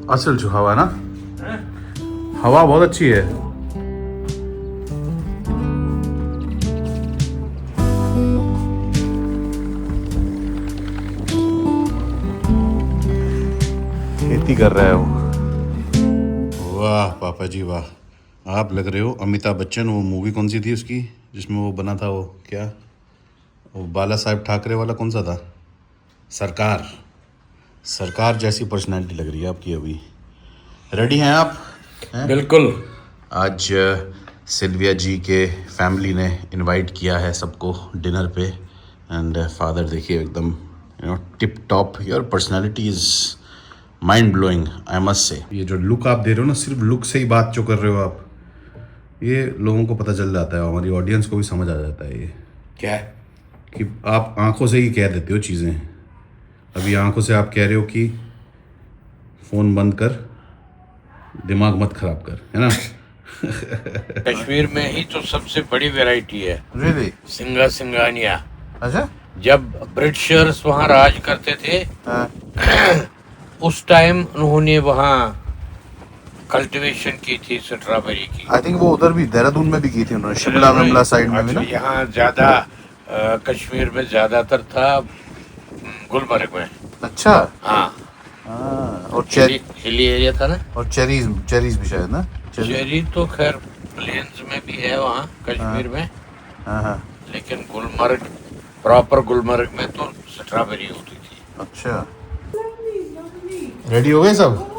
असल जो हवा ना, हवा बहुत अच्छी है। खेती कर रहा है वो। वाह पापा जी वाह, आप लग रहे हो अमिताभ बच्चन। वो मूवी कौन सी थी उसकी जिसमें वो बना था, वो क्या, वो बाला साहेब ठाकरे वाला कौन सा था, सरकार। सरकार जैसी पर्सनैलिटी लग रही है आपकी अभी। रेडी हैं आप? हैं? बिल्कुल। आज सिल्विया जी के फैमिली ने इनवाइट किया है सबको डिनर पे। एंड फादर देखिए एकदम tip top. Your personality is mind blowing I must say. ये जो लुक आप दे रहे हो ना, सिर्फ लुक से ही बात जो कर रहे हो आप, ये लोगों को पता चल जाता है, हमारी ऑडियंस को भी समझ आ जाता है ये क्या? कि आप आंखों से ही कह देते हो चीज़ें। अभी आंखों से आप कह रहे हो कि फ़ोन बंद कर, दिमाग मत खराब कर, है ना। कश्मीर में ही तो सबसे बड़ी वैरायटी है रियली? सिंगा सिंगानिया। अच्छा। जब ब्रिटिशर्स वहाँ राज करते थे उस टाइम उन्होंने वहाँ कल्टीवेशन की थी स्ट्रॉबेरी की। आई थिंक वो उधर भी देहरादून में भी की थी उन्होंने, शिमला विमला साइड में भी ना। यहाँ ज्यादा कश्मीर में ज्यादातर था गुलमर्ग में। अच्छा। हाँ, और हिली एरिया था ना। और चेरीज, चेरीज भी शायद ना। चेरी तो खैर प्लेन्स में भी है वहाँ कश्मीर में, हाँ हाँ। लेकिन गुलमर्ग, प्रॉपर गुलमर्ग में तो स्ट्रॉबेरी होती थी। अच्छा, रेडी हो गए सब?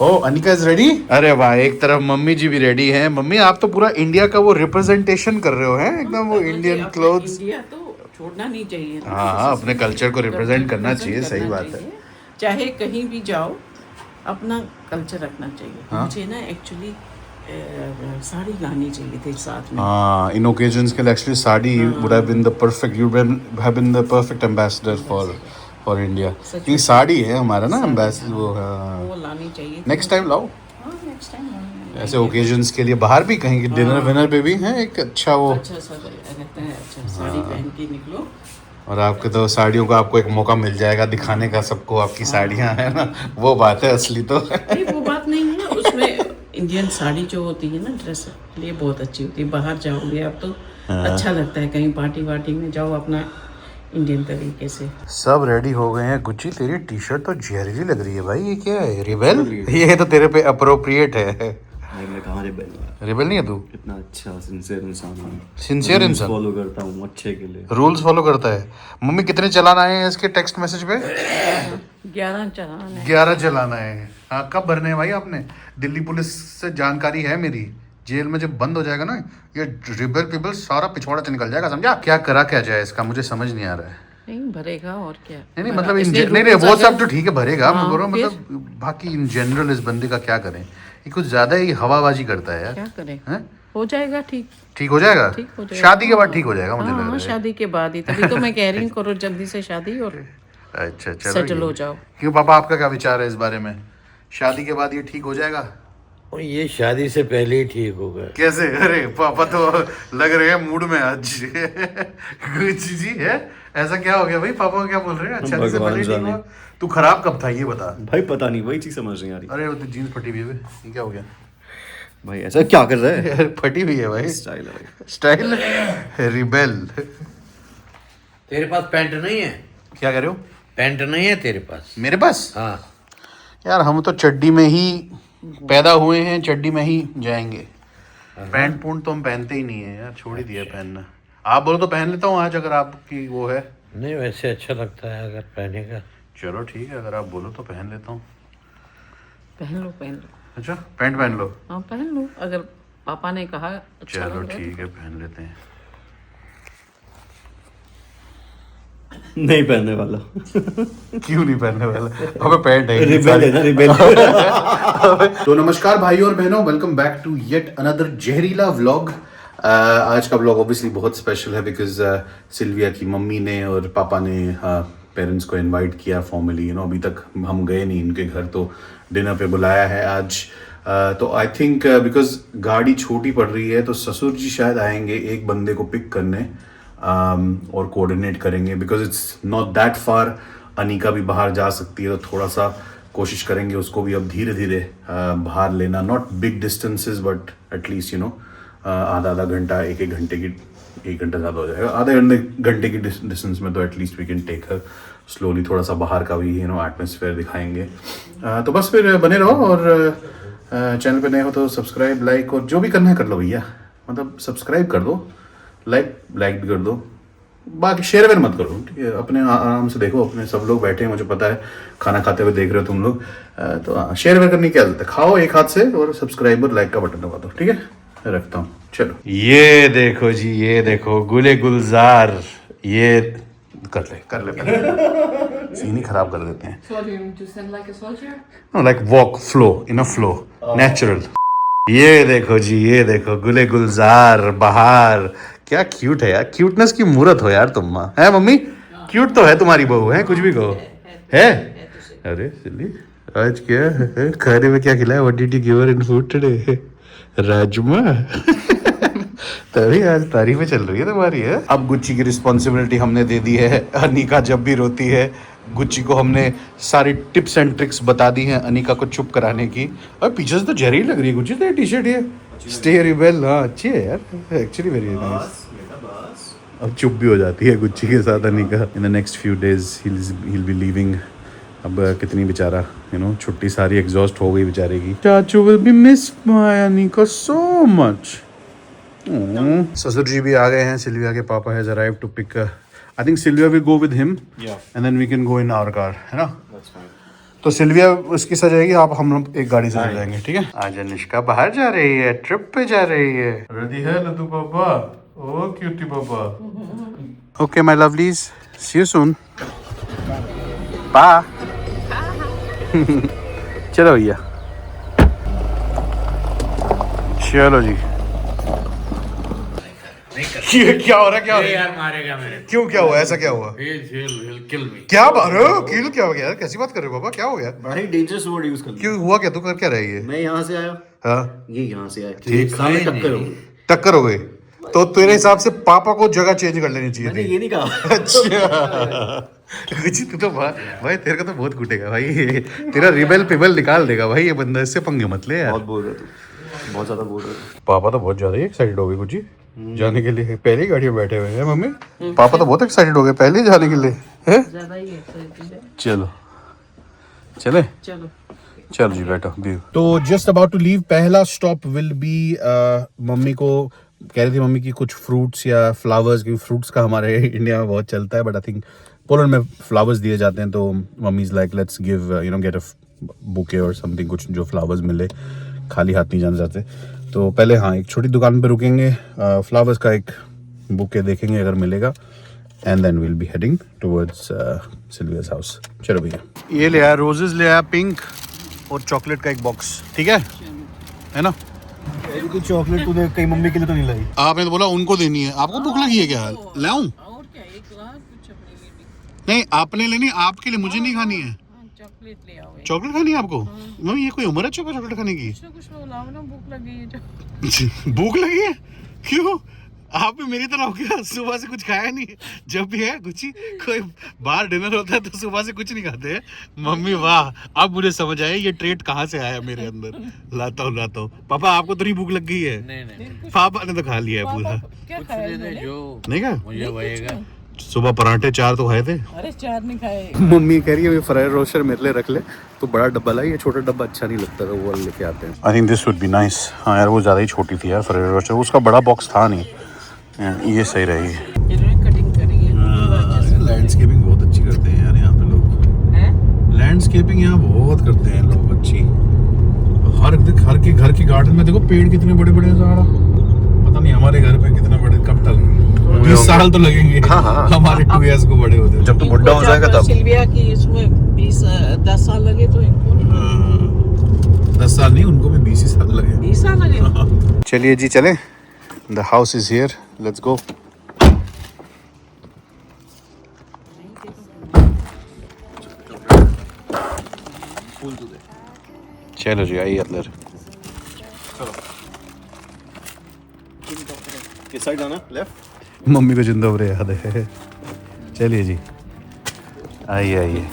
ओ अनिका इज रेडी। अरे वाह, एक तरफ मम्मी जी भी रेडी हैं। मम्मी आप तो पूरा इंडिया का वो रिप्रेजेंटेशन कर रहे हो, हैं एकदम वो इंडियन क्लोथ्स। इंडिया तो छोड़ना नहीं चाहिए ना। हाँ हाँ, अपने कल्चर को रिप्रेजेंट करना चाहिए, सही करना बात है। चाहिए। चाहे कहीं भी जाओ अपना कल्चर रखना चाहिए। हाँ? मुझे ना एक्चुअली साड़ी लानी चाहिए थी साथ में। हाँ, इन ओकेजन्स के लिए actually sari would have been the perfect, you have been the perfect ambassador for India. क्योंकि साड़ी है हमारा ना एम्बेसडर वो। वो लानी चाहिए। नेक्स्ट टाइम लाओ, हाँ नेक्स्ट टाइम ऐसे ओकेजन्स के लिए बाहर भी कहीं डिनर विनर पे भी है एक अच्छा वो। अच्छा सा रहता है। अच्छा साड़ी पहन के निकलो। और आपके तो साड़ियों का आपको एक मौका मिल जाएगा दिखाने का सबको, आपकी साड़ियाँ हैं ना, वो बात है असली तो। नहीं वो बात नहीं है उसमें। इंडियन साड़ी जो होती है ना ड्रेस के लिए बहुत अच्छी होती है। बाहर जाओगे आप तो अच्छा लगता है, कहीं पार्टी वार्टी में जाओ अपना इंडियन तरीके से। सब रेडी हो गए हैं। गुच्ची तेरी टी शर्ट तो जहरीली लग रही है भाई, ये क्या है, रिबेल? ये तो तेरे पे अप्रोप्रिएट है। मैं कहाँ रिबेल हुआ? रिबेल नहीं है तू? कितना अच्छा सिंसियर इंसान हूँ। सिंसियर इंसान, फॉलो करता हूँ अच्छे के लिए। रूल्स फॉलो करता है। मम्मी कितने चलान आए हैं इसके टेक्स्ट मैसेज पे? 11 चलान है। 11 चलान आए हैं। हाँ, कब भरने हैं भाई आपने? दिल्ली पुलिस से जानकारी है मेरी, जेल में जब बंद हो जाएगा ना ये रिबेल पिबल सारा पिछवाड़ा से निकल जाएगा, समझा? क्या करा क्या जाए इसका, मुझे समझ नहीं आ रहा है। नहीं भरेगा और क्या। नहीं मतलब इसलिए नहीं नहीं, वो rules सब तो ठीक है भरेगा, मैं हाँ, बोल रहा हूँ मतलब बाकी इन जनरल इस बंदे का क्या करें, ये कुछ ज्यादा ही हवाबाजी करता है यार। क्या करें। हैं? हो जाएगा ठीक। ठीक हो जाएगा? ठीक हो जाएगा। शादी के बाद ठीक हो जाएगा मुझे लग हाँ रहा है। शादी के बाद ही, तभी तो मैं कह रही हूँ करो जल्दी से शादी और अच्छा चलो, सेटल हो जाओ। क्यों पापा आपका क्या विचार है इस बारे में? शादी के बाद ये ठीक हो जाएगा? और ये शादी से पहले ही ठीक होगा। कैसे? अरे पापा तो लग रहे हैं मूड में आज। गुच्ची जी है, ऐसा क्या हो गया भाई? पापा क्या बोल रहे हैं? अच्छा शादी से पहले ठीक हुआ? तू खराब कब था ये बता भाई पता नहीं, वही चीज समझ नहीं आ रही। अरे वो तो जीन्स फटी हुई है बे, ये क्या हो गया? भाई ऐसा क्या कर रहा है? यार फटी हुई है भाई, स्टाइल है भाई। Style rebel. तेरे पास पैंट नहीं है? क्या कह रहे हो? पैंट नहीं है तेरे पास? मेरे पास? हाँ। यार हम तो चड्डी में ही पैदा हुए हैं, चड्डी में ही जाएंगे। पैंट पूंट तो हम पहनते ही नहीं है यार, छोड़ ही दिया पहनना। आप बोलो तो पहन लेता हूँ आज, अगर आपकी वो है। नहीं वैसे अच्छा लगता है अगर पहनेगा। चलो ठीक है, अगर आप बोलो तो पहन लेता हूँ। पहन लो पहन लो। अच्छा पैंट पहन लो? हाँ पहन लो, अगर पापा ने कहा अच्छा चलो लग रहा है ठीक है, पहन लेते हैं। नहीं पहनने वाला। क्यों नहीं पहनने वाला? अबे पैंट है, रिबेल है ना, रिबेल। तो नमस्कार भाइयों और बहनों, welcome back to yet another जहरीला व्लॉग। आज का व्लॉग ऑब्वियसली बहुत स्पेशल है बिकॉज सिल्विया की मम्मी ने और पापा ने पेरेंट्स को इनवाइट किया फॉर्मली। अभी तक हम गए नहीं इनके घर, तो डिनर पे बुलाया है आज। तो आई थिंक बिकॉज गाड़ी छोटी पड़ रही है तो ससुर जी शायद आएंगे एक बंदे को पिक करने और कोऑर्डिनेट करेंगे because it's not that far. Anika भी बाहर जा सकती है, तो थोड़ा सा कोशिश करेंगे उसको भी अब धीरे धीरे बाहर लेना. Not big distances but at least आधा घंटा, एक घंटे की, 1 घंटा ज़्यादा हो जाएगा, आधे घंटे की डिस्टेंस में तो at least we can take her slowly. थोड़ा सा बाहर का भी एटमॉस्फेयर दिखाएंगे. तो बस फिर बने रहो, और चैनल पे नए हो तो सब्सक्राइब, लाइक और जो भी करना है कर लो भैया. मतलब सब्सक्राइब कर दो, लाइक भी कर दो, बाकी शेयर वेयर मत करो, ठीक है. अपने आराम से देखो, अपने सब लोग बैठे हैं, मुझे पता है खाना खाते हुए देख रहे हो तुम लोग, तो शेयर वेयर करने की क्या जरूरत है. खाओ एक हाथ से और सब्सक्राइब और लाइक का बटन दबा दो, ठीक है. रखता हूँ, चलो. ये देखो जी, ये देखो गुले गुलजार, ये कर ले पहले. सीन ही खराब कर देते हैं. So what do you want to send like a soldier? Know like walk flow, in a flow, natural. ये देखो जी, ये देखो गुले गुलजार बहार. क्या क्यूट है यार, क्यूटनेस की मूरत हो यार तुम. माँ है मम्मी, क्यूट तो है तुम्हारी बहू, है कुछ भी कहो है. अरे सिल्ली, आज क्या है खाने में, क्या खिलाया? What did you give her in food today? Rajma. तभी आज तारीफें चल रही है तुम्हारी. है अब गुच्ची की रिस्पॉन्सिबिलिटी हमने दे दी है. अनिका जब भी रोती है, गुच्ची को हमने सारी टिप्स एंड ट्रिक्स बता दी हैं अनिका को चुप कराने की. और पीछे से तो जहरी लग रही है गुच्ची, तो टी शर्ट ये स्टे रिबेल. हाँ अच्छी है यार, एक्चुअली वेरी नाइस. अब चुप भी हो जाती है गुच्ची के साथ Anika. In the next few days he'll be leaving. अब कितनी बेचारा छुट्टी सारी एग्जॉस्ट हो गई बेचारे की. चाचू will be miss by Anika so much. ससुर जी भी आ गए हैं. सिल्विया के papa has arrived to pick. I think Sylvia will go with him and then we can go in our car, है ना. तो सिल्विया उसकी साथ जाएगी, हम लोग एक गाड़ी से जाएंगे, ठीक है. आज अनुष्का बाहर जा रही है, ट्रिप पे जा रही है. रेडी है Laddu papa? Oh cutie papa. Okay my lovelies, see you soon. Bye. चलो भैया, चलो जी. ये क्या हो रहा है, क्या हो रहा है यार, मारेगा मेरे. क्यों, क्या हुआ, ऐसा क्या हुआ? He'll kill me. क्या बात हो, किल क्या हो गया यार? कैसी बात कर रहे हो पापा, क्या हो गया? बड़ा ही डेंजरस वर्ड यूज कर. क्यों हुआ क्या, तू कर क्या रही है? मैं यहाँ से आया, हाँ ये यहाँ से आया, ठीक. सामने टक्कर हो गई. टक्कर हो गई तो तेरे हिसाब से पापा को जगह चेंज कर लेनी चाहिए मैंने थी. ये नहीं कहा. अच्छा कुछ तू तो भाई तेरे को तो बहुत कूटेगा भाई. तेरा रिबेल पिबल निकाल देगा भाई ये बंदा. इससे पंगे मत ले यार. बहुत बोल रहा तू, बहुत ज्यादा बोल रहा. पापा तो बहुत ज्यादा एक्साइटेड हो गए कुछ जाने के लिए. पहले ही गाड़ी में बैठे हुए हैं मम्मी. पापा तो बहुत एक्साइटेड हो गए पहले ही जाने के लिए, है? ज्यादा ही एक्साइटेड है. चलो चले, चलो चलो जी बैठो. तो जस्ट अबाउट टू लीव. पहला स्टॉप विल बी, मम्मी को कह रही थी मम्मी की कुछ फ्रूट्स या फ्लावर्स, क्योंकि फ्रूट्स का हमारे इंडिया में बहुत चलता है, बट आई थिंक पोलैंड में फ्लावर्स दिए जाते हैं. तो mummy is like let's give get a bouquet और समथिंग, कुछ जो फ्लावर्स मिले. खाली हाथ नहीं जाना चाहते. तो पहले हाँ एक छोटी दुकान पे रुकेंगे, फ्लावर्स का एक बुके देखेंगे अगर मिलेगा, and then will be heading towards Sylvia's house. चलो भैया, ये ले आया रोजेस, ले आया पिंक और चॉकलेट का एक बॉक्स, ठीक है ना. चॉकलेट तूने कहीं मम्मी के लिए तो नहीं लाई? आपने तो बोला उनको देनी है. आपको भूख लगी है क्या? लाऊं? और क्या, एक लाख कुछ अपने लिए भी. नहीं आपने लेनी, आपके लिए, मुझे नहीं खानी है. चॉकलेट ले आओ. चॉकलेट खानी है आपको? मम्मी ये कोई उम्र है चॉकलेट खाने की? कुछ तो लाओ ना, भूख लगी है जो. भूख लगी है? क्यों? आप भी मेरी तरह हो गया, सुबह से कुछ खाया नहीं. जब भी है कुछ ही, कोई बाहर डिनर होता है तो सुबह से कुछ नहीं खाते हैं. मम्मी वाह, अब मुझे समझ आया ये ट्रेट कहाँ से आया मेरे अंदर. लाता हूँ. पापा आपको तो नहीं भूख लग गई है? नहीं पापा ने तो खा लिया है पूरा. क्या कुछ खाया दे दे मैंने? जो नहीं क्या? मुझे वहेगा. सुबह पराठे 4 तो खाए थे. अरे 4 नहीं खाए. मम्मी कह रही है फ्राइड रोस्टर मेरे लिए रख ले. तो बड़ा डब्बा लाई, ये छोटा डब्बा अच्छा नहीं लगता था, वो लेके आते हैं. I think this would be nice. हाँ यार वो ज़्यादा ही छोटी थी यार फ्राइड रोस्टर, उसका बड़ा बॉक्स था नहीं. ये सही रहेगी. इन्होंने कटिंग करी है. लैंडस्केपिंग बहुत अच्छी करते हैं यार यहाँ पे लोग. हैं? लैंडस्केपिंग यहाँ बहुत करते हैं लोग अच्छी. हर के घर के गार्डन में देखो पेड़ कितने बड़े बड़े हैं. पता नहीं हमारे घर पे कितने बड़े, कब तक 20 साल तो लगेंगे. हाँ. हमारे 2 years को बड़े होते हैं. जब तू बुढ़ा हो जाएगा तब. सिल्विया की इसमें 10 साल लगे तो इनको 10 साल नहीं, उनको भी 20 साल लगे. 20 साल लगे. चलिए जी चलें. The house is here, let's go. चलो जी आइए अंदर. किस साइड जाना? लेफ्ट. मम्मी को जिंदा उबरे याद है. चलिए जी आइए आइए।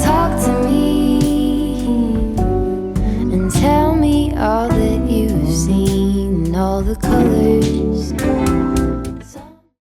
Talk to me and tell me all that you've seen, all the colors